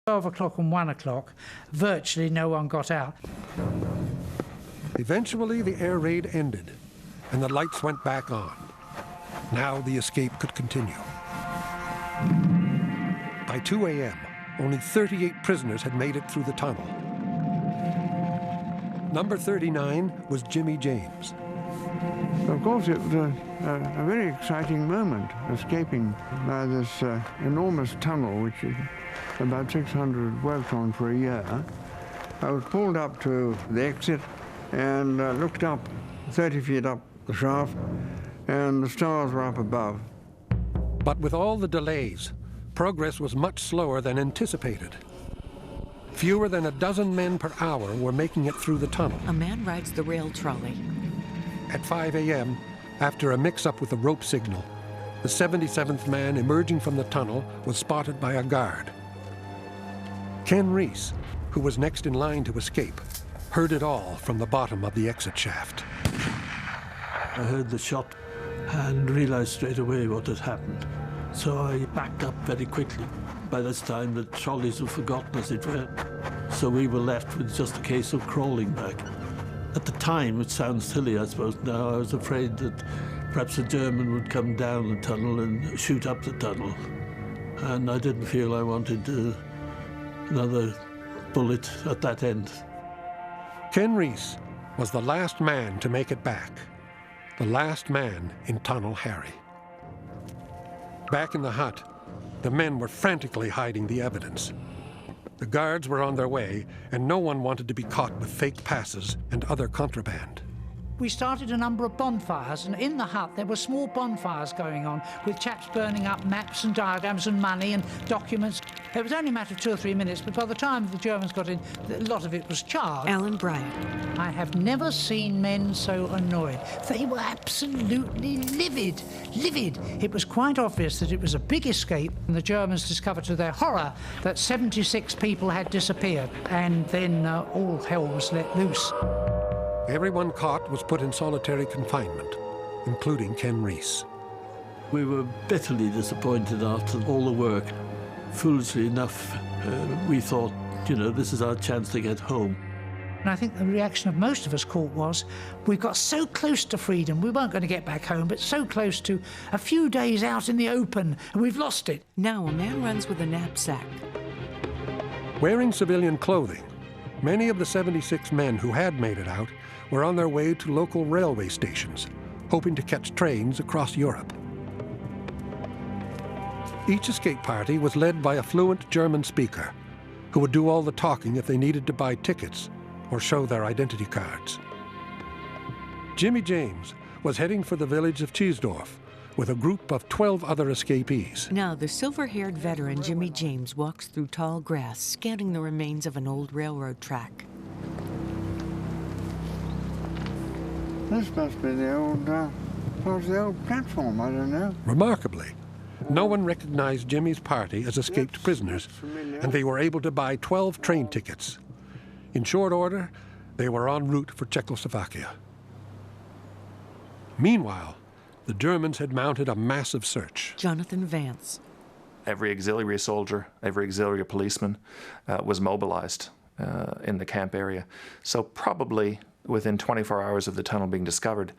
12 o'clock and 1 o'clock, virtually no one got out. Eventually, the air raid ended, and the lights went back on. Now the escape could continue. By 2 a.m., only 38 prisoners had made it through the tunnel. Number 39 was Jimmy James. Of course, it was a very exciting moment, escaping by this enormous tunnel, which is about 600 worked on for a year. I was pulled up to the exit and looked up 30 feet up the shaft, and the stars were up above. But with all the delays, progress was much slower than anticipated. Fewer than a dozen men per hour were making it through the tunnel. A man rides the rail trolley. At 5 a.m., after a mix-up with the rope signal, the 77th man emerging from the tunnel was spotted by a guard. Ken Reese, who was next in line to escape, heard it all from the bottom of the exit shaft. I heard the shot and realized straight away what had happened. So I backed up very quickly. By this time, the trolleys were forgotten, as it were. So we were left with just a case of crawling back. At the time, it sounds silly, I suppose now, I was afraid that perhaps a German would come down the tunnel and shoot up the tunnel. And I didn't feel I wanted another bullet at that end. Ken Reese was the last man to make it back. The last man in Tunnel Harry. Back in the hut, the men were frantically hiding the evidence. The guards were on their way, and no one wanted to be caught with fake passes and other contraband. We started a number of bonfires, and in the hut there were small bonfires going on with chaps burning up maps and diagrams and money and documents. It was only a matter of 2 or 3 minutes, but by the time the Germans got in, a lot of it was charred. Alan Bryant. I have never seen men so annoyed. They were absolutely livid, livid. It was quite obvious that it was a big escape, and the Germans discovered to their horror that 76 people had disappeared, and then all hell was let loose. Everyone caught was put in solitary confinement, including Ken Reese. We were bitterly disappointed after all the work. Foolishly enough, we thought, this is our chance to get home. And I think the reaction of most of us caught was, we got so close to freedom, we weren't going to get back home, but so close to a few days out in the open, and we've lost it. Now a man runs with a knapsack. Wearing civilian clothing, many of the 76 men who had made it out were on their way to local railway stations, hoping to catch trains across Europe. Each escape party was led by a fluent German speaker who would do all the talking if they needed to buy tickets or show their identity cards. Jimmy James was heading for the village of Cheesdorf with a group of 12 other escapees. Now the silver-haired veteran Jimmy James walks through tall grass, scanning the remains of an old railroad track. This must be the old platform, I don't know. Remarkably, no one recognized Jimmy's party as escaped prisoners, and they were able to buy 12 train tickets. In short order, they were en route for Czechoslovakia. Meanwhile, the Germans had mounted a massive search. Jonathan Vance. Every auxiliary soldier, every auxiliary policeman was mobilized in the camp area. So probably within 24 hours of the tunnel being discovered,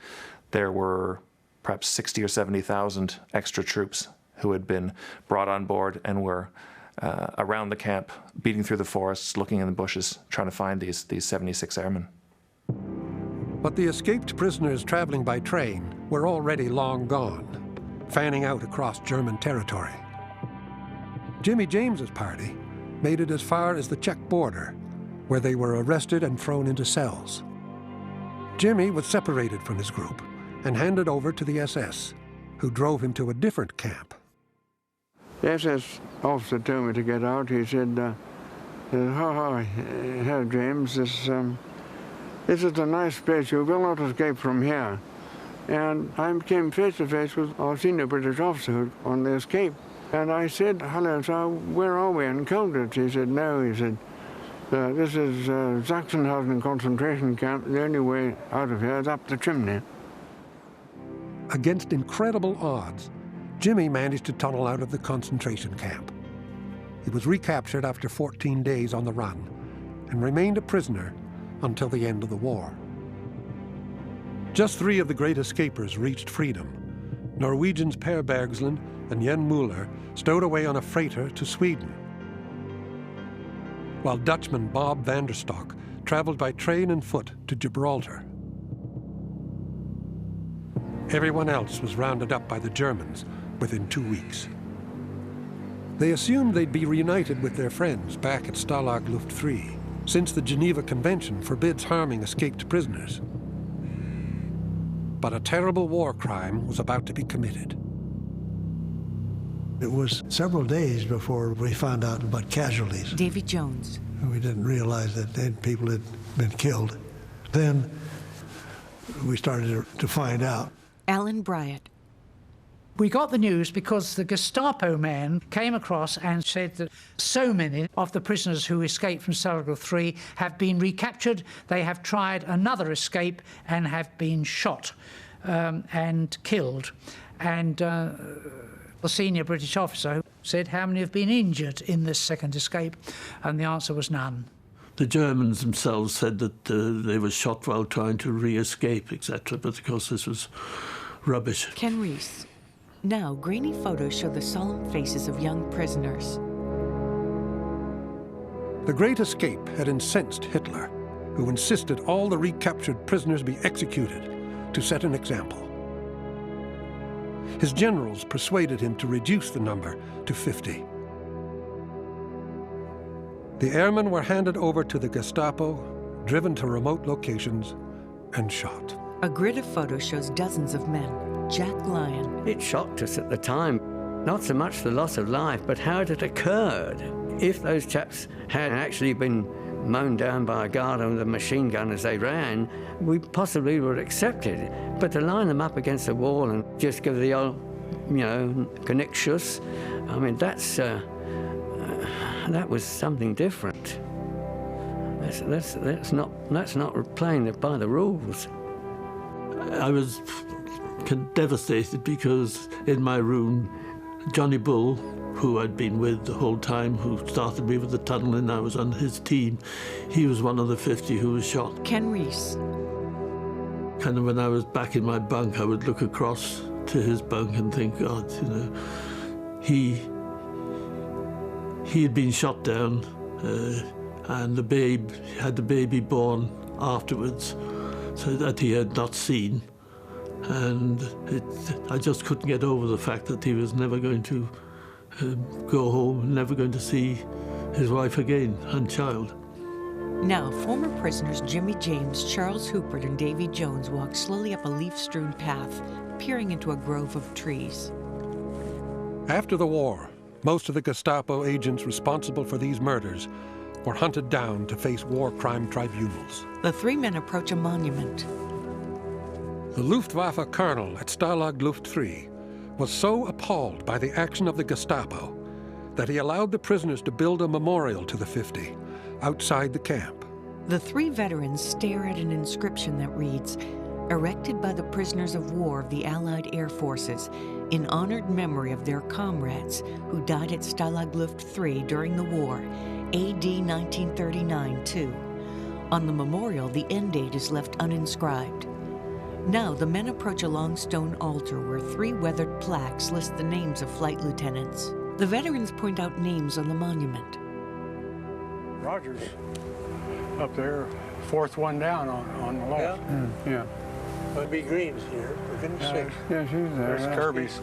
there were perhaps 60 or 70,000 extra troops who had been brought on board and were around the camp, beating through the forests, looking in the bushes, trying to find these 76 airmen. But the escaped prisoners traveling by train were already long gone, fanning out across German territory. Jimmy James's party made it as far as the Czech border, where they were arrested and thrown into cells. Jimmy was separated from his group and handed over to the SS, who drove him to a different camp. The SS officer told me to get out. He said, Herr James, this is a nice place. You will not escape from here. And I came face to face with our senior British officer on the escape. And I said, hello, sir, where are we? In Colditz? He said, no. He said, this is Sachsenhausen concentration camp. The only way out of here is up the chimney. Against incredible odds, Jimmy managed to tunnel out of the concentration camp. he was recaptured after 14 days on the run and remained a prisoner until the end of the war. Just 3 of the great escapers reached freedom. Norwegians Per Bergslund and Jan Müller stowed away on a freighter to Sweden, while Dutchman Bob van der Stok traveled by train and foot to Gibraltar. Everyone else was rounded up by the Germans within 2 weeks. They assumed they'd be reunited with their friends back at Stalag Luft 3, since the Geneva Convention forbids harming escaped prisoners. But a terrible war crime was about to be committed. It was several days before we found out about casualties. Davy Jones. We didn't realize that people had been killed. Then we started to find out. Alan Bryant. We got the news because the Gestapo man came across and said that so many of the prisoners who escaped from Stalag Luft 3 have been recaptured. They have tried another escape and have been shot and killed. And the senior British officer said, how many have been injured in this second escape? And the answer was none. The Germans themselves said that they were shot while trying to re-escape, etc., but of course this was rubbish. Ken Reese. Now, grainy photos show the solemn faces of young prisoners. The Great Escape had incensed Hitler, who insisted all the recaptured prisoners be executed to set an example. His generals persuaded him to reduce the number to 50. The airmen were handed over to the Gestapo, driven to remote locations, and shot. A grid of photos shows dozens of men. Jack Lyon. It shocked us at the time, not so much the loss of life, but how it had occurred. If those chaps had actually been mown down by a guard with a machine gun as they ran, we possibly would accept it. But to line them up against a wall and just give the old, connectious, I mean, that was something different. That's not playing by the rules. I was devastated because in my room, Johnny Bull, who I'd been with the whole time, who started me with the tunnel and I was on his team, he was one of the 50 who was shot. Ken Reese. Kind of when I was back in my bunk, I would look across to his bunk and think, God, he had been shot down and had the baby born afterwards, so that he had not seen. And I just couldn't get over the fact that he was never going to go home, never going to see his wife again and child. Now, former prisoners Jimmy James, Charles Hupert, and Davy Jones walk slowly up a leaf-strewn path, peering into a grove of trees. After the war, most of the Gestapo agents responsible for these murders were hunted down to face war crime tribunals. The 3 men approach a monument. The Luftwaffe colonel at Stalag Luft 3 was so appalled by the action of the Gestapo that he allowed the prisoners to build a memorial to the 50 outside the camp. The 3 veterans stare at an inscription that reads, "Erected by the prisoners of war of the Allied Air Forces in honored memory of their comrades who died at Stalag Luft 3 during the war, AD 1939-2. On the memorial, the end date is left uninscribed. Now, the men approach a long stone altar where 3 weathered plaques list the names of flight lieutenants. The veterans point out names on the monument. Rogers, up there, 4th one down on the left. Yeah. But B. Green's here, within 6. Yeah, she's there. There's Kirby's.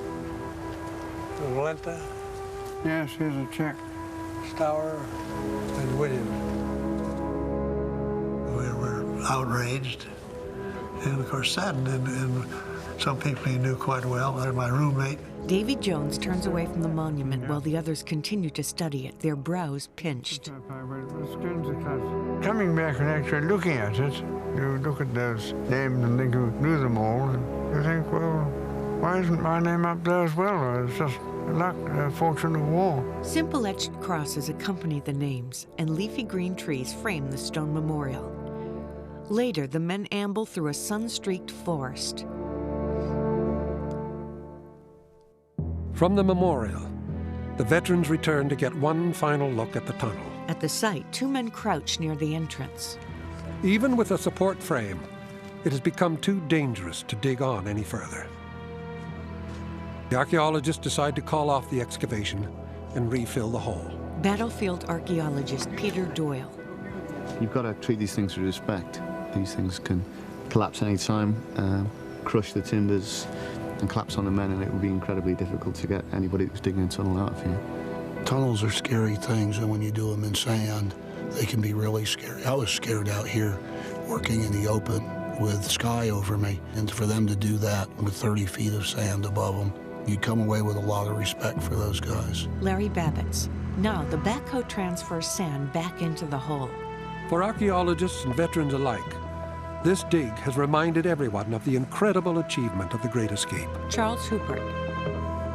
Valenta, Yeah, she's a Czech. Stour, and William. We were outraged and, of course, saddened. And some people he knew quite well. They're my roommate. Davy Jones turns away from the monument while the others continue to study it, their brows pinched. Coming back and actually looking at it, you look at those names and think you knew them all, and you think, well, why isn't my name up there as well? It's just luck, fortune of war. Simple etched crosses accompany the names, and leafy green trees frame the stone memorial. Later, the men amble through a sun-streaked forest. From the memorial, The veterans return to get one final look at the tunnel. At the site, 2 men crouch near the entrance. Even with a support frame, it has become too dangerous to dig on any further. The archaeologists decide to call off the excavation and refill the hole. Battlefield archaeologist Peter Doyle. You've got to treat these things with respect. These things can collapse any time, crush the timbers and collapse on the men, and it would be incredibly difficult to get anybody who's digging a tunnel out of here. Tunnels are scary things, and when you do them in sand, they can be really scary. I was scared out here working in the open with sky over me, and for them to do that with 30 feet of sand above them, you come away with a lot of respect for those guys. Larry Babbitts. Now the backhoe transfers sand back into the hole. For archaeologists and veterans alike, this dig has reminded everyone of the incredible achievement of the Great Escape. Charles Houpert.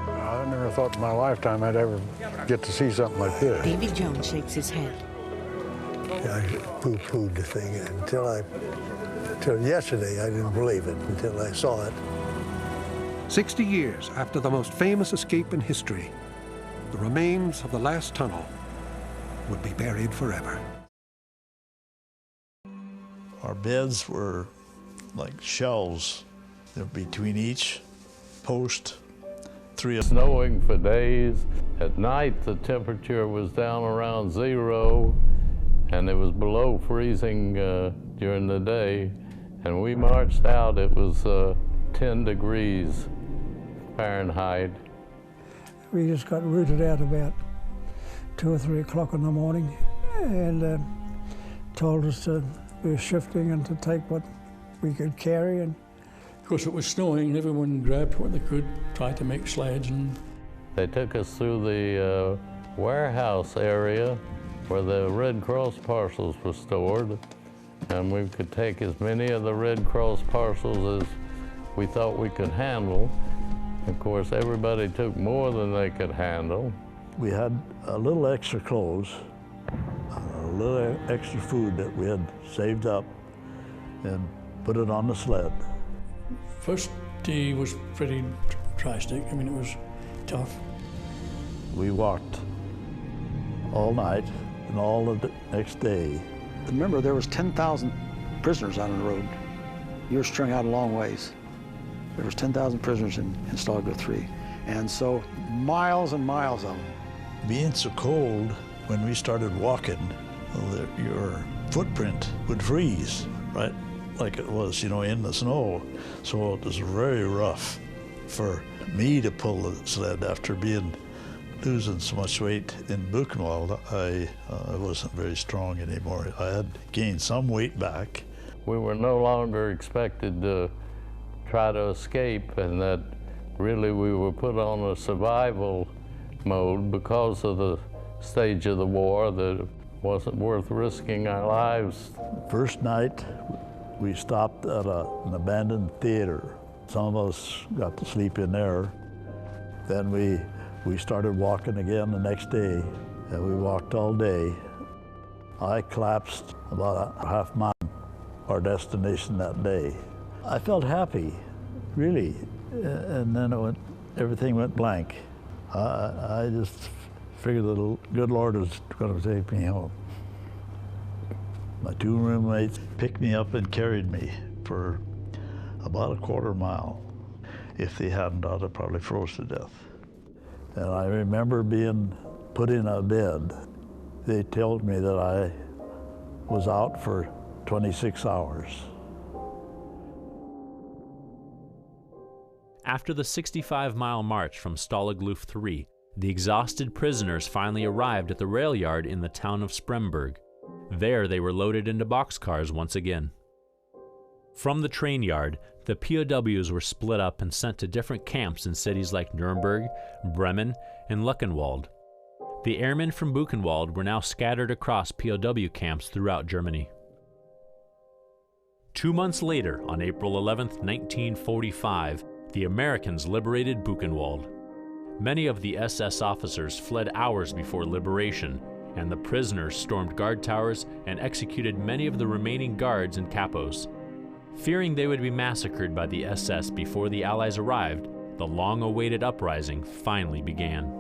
I never thought in my lifetime I'd ever get to see something like this. Davy Jones shakes his head. I poo-pooed the thing until yesterday. I didn't believe it until I saw it. 60 years after the most famous escape in history, the remains of the last tunnel would be buried forever. Our beds were like shelves. They're between each post. 3 snowing for days. At night, the temperature was down around 0, and it was below freezing during the day. And we marched out, it was 10 degrees Fahrenheit. We just got rooted out about 2 or 3 o'clock in the morning, and told us to be shifting and to take what we could carry. And of course, it was snowing. Everyone grabbed what they could, tried to make sleds. And they took us through the warehouse area where the Red Cross parcels were stored, and we could take as many of the Red Cross parcels as we thought we could handle. Of course, everybody took more than they could handle. We had a little extra clothes, a little extra food that we had saved up, and put it on the sled. First day was pretty drastic. I mean, it was tough. We walked all night and all the next day. Remember, there was 10,000 prisoners on the road. You were strung out a long ways. There was 10,000 prisoners in Stalag Luft 3, and so miles and miles of them. Being so cold, when we started walking, your footprint would freeze, right? Like it was, in the snow. So it was very rough for me to pull the sled after losing so much weight in Buchenwald. I wasn't very strong anymore. I had gained some weight back. We were no longer expected to try to escape, and that really we were put on a survival mode because of the stage of the war, that it wasn't worth risking our lives. First night, we stopped at an abandoned theater. Some of us got to sleep in there. Then we started walking again the next day, and we walked all day. I collapsed about a half mile our destination that day. I felt happy, really, and then everything went blank. I just figured the good Lord was going to take me home. My 2 roommates picked me up and carried me for about a quarter mile. If they hadn't, I'd have probably froze to death. And I remember being put in a bed. They told me that I was out for 26 hours. After the 65-mile march from Stalag Luft 3, the exhausted prisoners finally arrived at the rail yard in the town of Spremberg. There they were loaded into boxcars once again. From the train yard, the POWs were split up and sent to different camps in cities like Nuremberg, Bremen, and Luckenwald. The airmen from Buchenwald were now scattered across POW camps throughout Germany. 2 months later, on April 11, 1945, the Americans liberated Buchenwald. Many of the SS officers fled hours before liberation, and the prisoners stormed guard towers and executed many of the remaining guards and capos. Fearing they would be massacred by the SS before the Allies arrived, the long-awaited uprising finally began.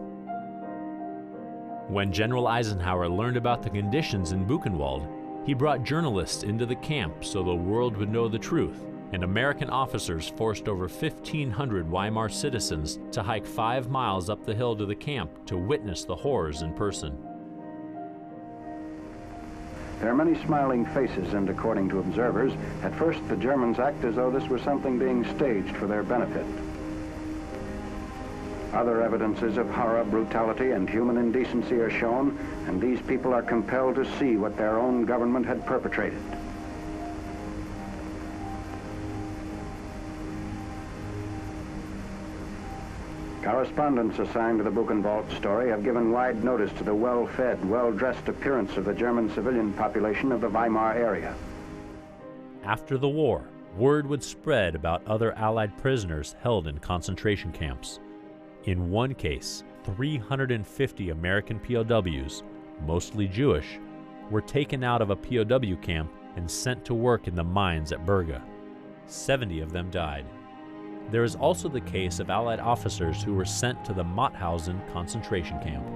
When General Eisenhower learned about the conditions in Buchenwald, he brought journalists into the camp so the world would know the truth, and American officers forced over 1,500 Weimar citizens to hike 5 miles up the hill to the camp to witness the horrors in person. There are many smiling faces, and according to observers, at first the Germans act as though this were something being staged for their benefit. Other evidences of horror, brutality, and human indecency are shown, and these people are compelled to see what their own government had perpetrated. Correspondents assigned to the Buchenwald story have given wide notice to the well-fed, well-dressed appearance of the German civilian population of the Weimar area. After the war, word would spread about other Allied prisoners held in concentration camps. In one case, 350 American POWs, mostly Jewish, were taken out of a POW camp and sent to work in the mines at Berga. 70 of them died. There is also the case of Allied officers who were sent to the Mauthausen concentration camp.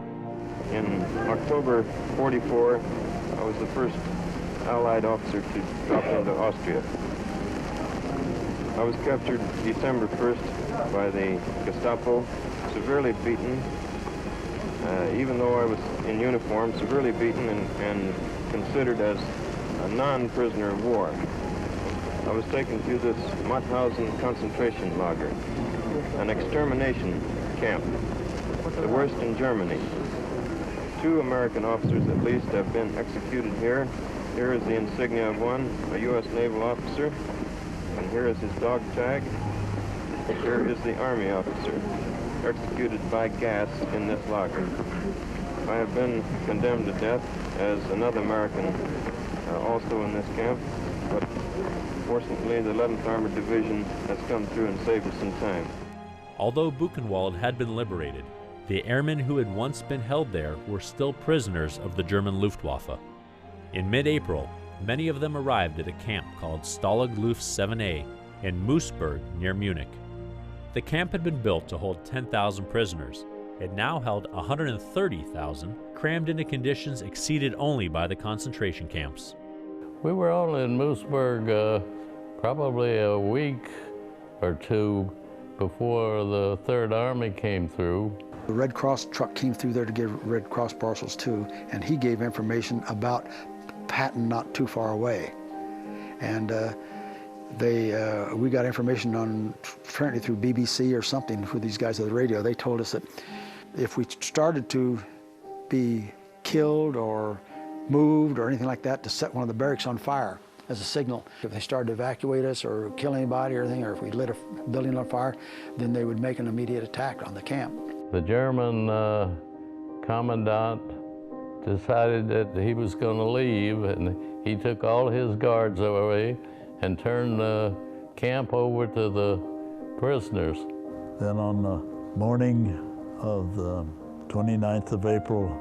In October '44, I was the first Allied officer to drop into Austria. I was captured December 1st by the Gestapo, severely beaten, even though I was in uniform, severely beaten and considered as a non-prisoner of war. I was taken to this Mauthausen concentration lager, an extermination camp, the worst in Germany. 2 American officers at least have been executed here. Here is the insignia of one, a U.S. naval officer, and here is his dog tag. Here is the Army officer, executed by gas in this lager. I have been condemned to death as another American also in this camp, but fortunately, the 11th Armored Division has come through and saved us in time. Although Buchenwald had been liberated, the airmen who had once been held there were still prisoners of the German Luftwaffe. In mid-April, many of them arrived at a camp called Stalag Luft 7A in Moosburg near Munich. The camp had been built to hold 10,000 prisoners. It now held 130,000, crammed into conditions exceeded only by the concentration camps. We were only in Moosburg probably a week or 2 before the Third Army came through. The Red Cross truck came through there to give Red Cross parcels too, and he gave information about Patton not too far away. And we got information on, apparently through BBC or something, through these guys on the radio. They told us that if we started to be killed or moved or anything like that, to set one of the barracks on fire as a signal. If they started to evacuate us or kill anybody or anything, or if we lit a building on fire, then they would make an immediate attack on the camp. The German commandant decided that he was going to leave, and he took all his guards away and turned the camp over to the prisoners. Then on the morning of the 29th of April,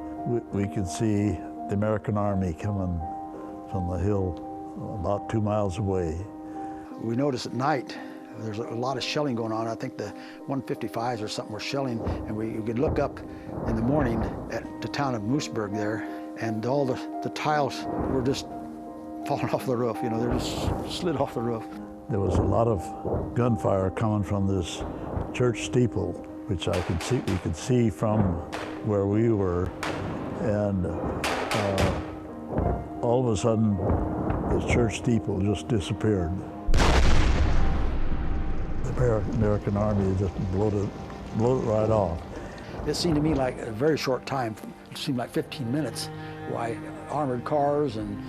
we could see the American Army coming from the hill about 2 miles away. We noticed at night there's a lot of shelling going on. I think the 155s or something were shelling, and we could look up in the morning at the town of Moosburg there, and all the tiles were just falling off the roof. You know, they just slid off the roof. There was a lot of gunfire coming from this church steeple, which we could see from where we were, and all of a sudden, the church steeple just disappeared. The American Army just blew it right off. It seemed to me like a very short time. It seemed like 15 minutes. Why armored cars and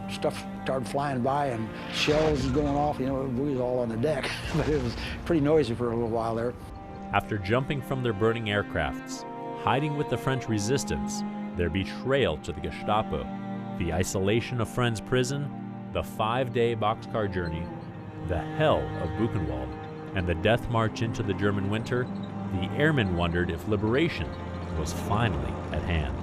stuff started flying by and shells was going off. You know, we was all on the deck, but it was pretty noisy for a little while there. After jumping from their burning aircrafts, hiding with the French resistance, their betrayal to the Gestapo, the isolation of Friends Prison, the 5-day boxcar journey, the hell of Buchenwald, and the death march into the German winter, the airmen wondered if liberation was finally at hand.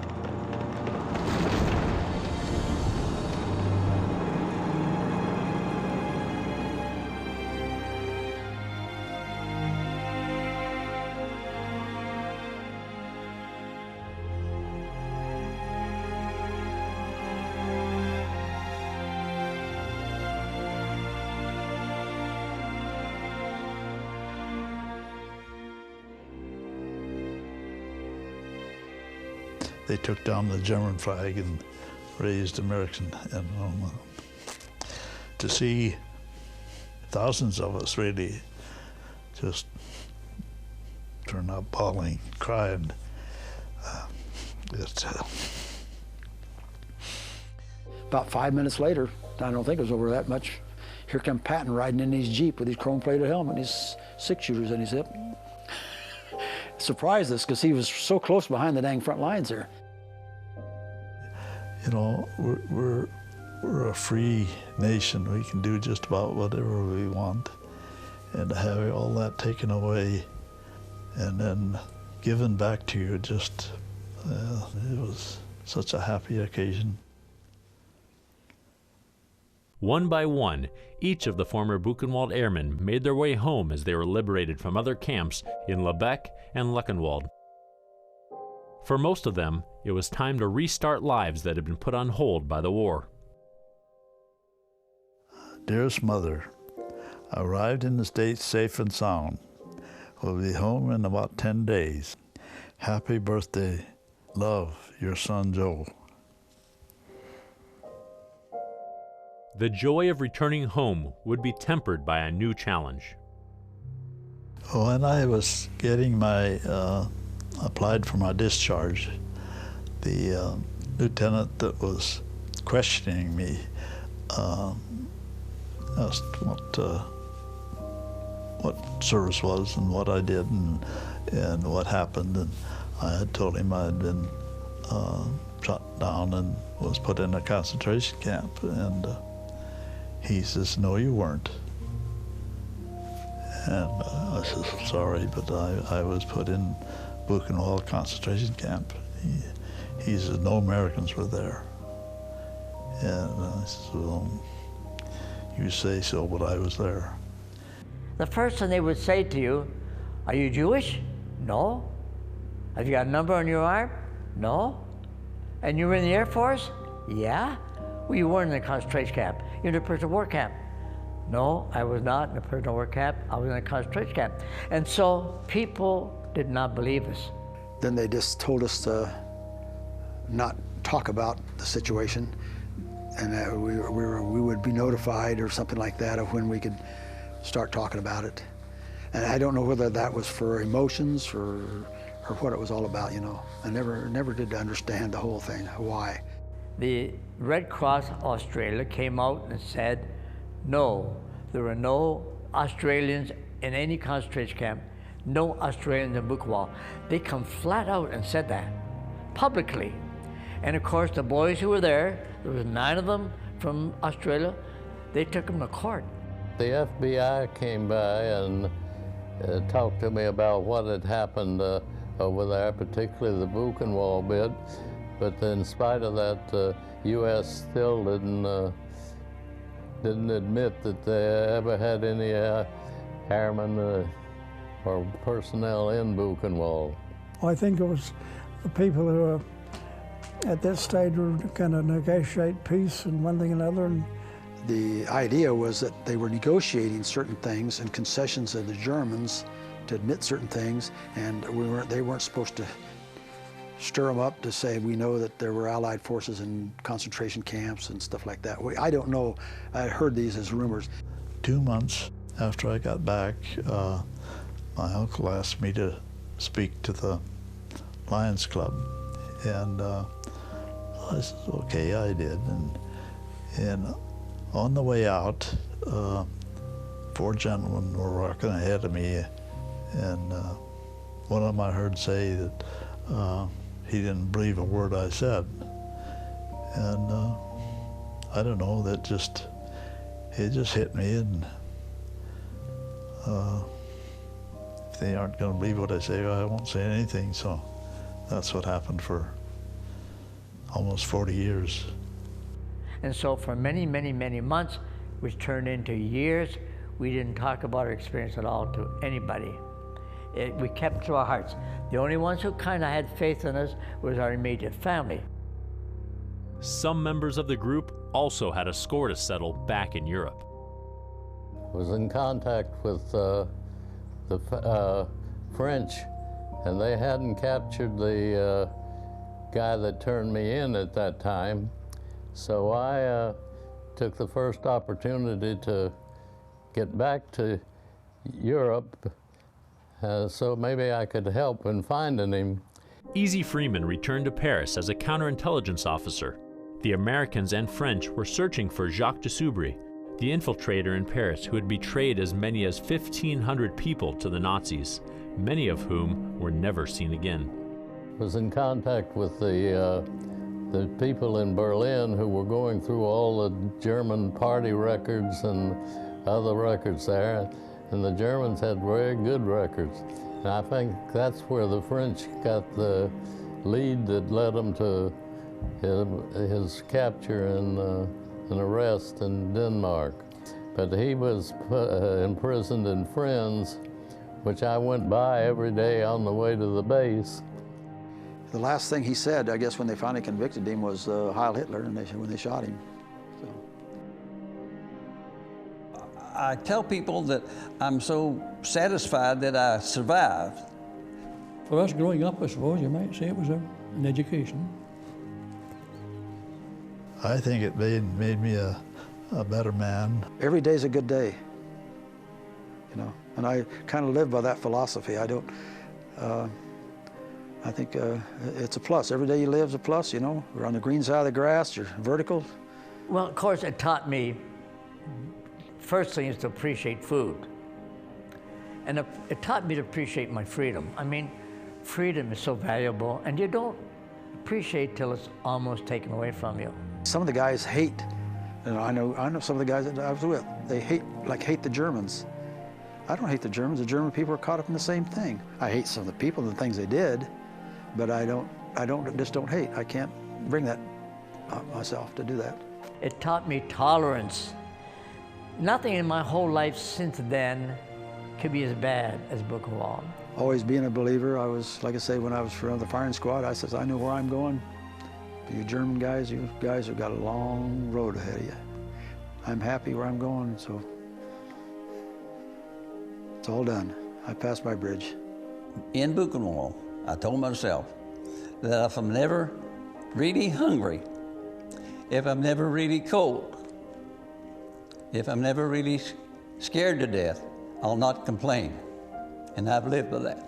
they took down the German flag and raised American. And to see thousands of us really just turn up bawling, crying, About 5 minutes later, I don't think it was over that much, here come Patton riding in his Jeep with his chrome-plated helmet and his six-shooters in his hip. It surprised us because he was so close behind the dang front lines there. You know, we're a free nation. We can do just about whatever we want. And to have all that taken away and then given back to you, just, it was such a happy occasion. One by one, each of the former Buchenwald airmen made their way home as they were liberated from other camps in Lebec and Luckenwald. For most of them, it was time to restart lives that had been put on hold by the war. Dearest Mother, I arrived in the States safe and sound. We'll be home in about 10 days. Happy birthday. Love, your son Joe. The joy of returning home would be tempered by a new challenge. When I was getting my, applied for my discharge, the lieutenant that was questioning me asked what service was and what I did and what happened. And I had told him I had been shot down and was put in a concentration camp. And he says, no, you weren't. And I said, sorry, but I was put in Buchenwald concentration camp. He says, no Americans were there. And I said, well, you say so, but I was there. The first thing they would say to you, are you Jewish? No. Have you got a number on your arm? No. And you were in the Air Force? Yeah. Well, you weren't in a concentration camp. You're in a prisoner of war camp. No, I was not in a prisoner of war camp. I was in a concentration camp. And so people did not believe us. Then they just told us to not talk about the situation, and that we would be notified or something like that of when we could start talking about it. And I don't know whether that was for emotions or what it was all about, you know. I never did understand the whole thing, why. The Red Cross Australia came out and said, no, there were no Australians in any concentration camp, no Australians in Buchenwald. They come flat out and said that, publicly. And of course, the boys who were there was 9 of them from Australia, they took them to court. The FBI came by and talked to me about what had happened over there, particularly the Buchenwald bit. But in spite of that, the U.S. still didn't admit that they ever had any airmen or personnel in Buchenwald. I think it was the people who were at that stage were going to negotiate peace and one thing and another. And the idea was that they were negotiating certain things and concessions of the Germans to admit certain things, and they weren't supposed to stir them up to say, we know that there were Allied forces in concentration camps and stuff like that. I don't know. I heard these as rumors. 2 months after I got back, my uncle asked me to speak to the Lions Club. And I said, okay, I did. And on the way out, 4 gentlemen were walking ahead of me, and one of them I heard say that he didn't believe a word I said. And I don't know, it just hit me, and if they aren't going to believe what I say, I won't say anything. So that's what happened for almost 40 years. And so for many, many, many months, which turned into years, we didn't talk about our experience at all to anybody. We kept it to our hearts. The only ones who kind of had faith in us was our immediate family. Some members of the group also had a score to settle back in Europe. I was in contact with the French, and they hadn't captured the guy that turned me in at that time. So I took the first opportunity to get back to Europe, so maybe I could help in finding him. Easy Freeman returned to Paris as a counterintelligence officer. The Americans and French were searching for Jacques de Soubry, the infiltrator in Paris who had betrayed as many as 1,500 people to the Nazis, many of whom were never seen again. Was in contact with the people in Berlin who were going through all the German party records and other records there, and the Germans had very good records. And I think that's where the French got the lead that led them to his capture and arrest in Denmark. But he was imprisoned in Friends, which I went by every day on the way to the base. The last thing he said, I guess, when they finally convicted him was Heil Hitler, and when they shot him. So. I tell people that I'm so satisfied that I survived. For us growing up, I suppose you might say it was an education. I think it made me a better man. Every day's a good day, you know, and I kind of live by that philosophy. I don't, I think it's a plus. Every day you live is a plus, you know. We're on the green side of the grass, you're vertical. Well, of course, it taught me, first thing is to appreciate food. And it taught me to appreciate my freedom. I mean, freedom is so valuable, and you don't appreciate till it's almost taken away from you. Some of the guys hate, and I know some of the guys that I was with, they hate the Germans. I don't hate the Germans. The German people are caught up in the same thing. I hate some of the people and the things they did, but I just don't hate. I can't bring that myself to do that. It taught me tolerance. Nothing in my whole life since then could be as bad as Book of Law. Always being a believer, I was, like I say, when I was for the firing squad, I says, I know where I'm going. You German guys, you guys have got a long road ahead of you. I'm happy where I'm going, so it's all done. I passed my bridge. In Buchenwald, I told myself that if I'm never really hungry, if I'm never really cold, if I'm never really scared to death, I'll not complain. And I've lived by that.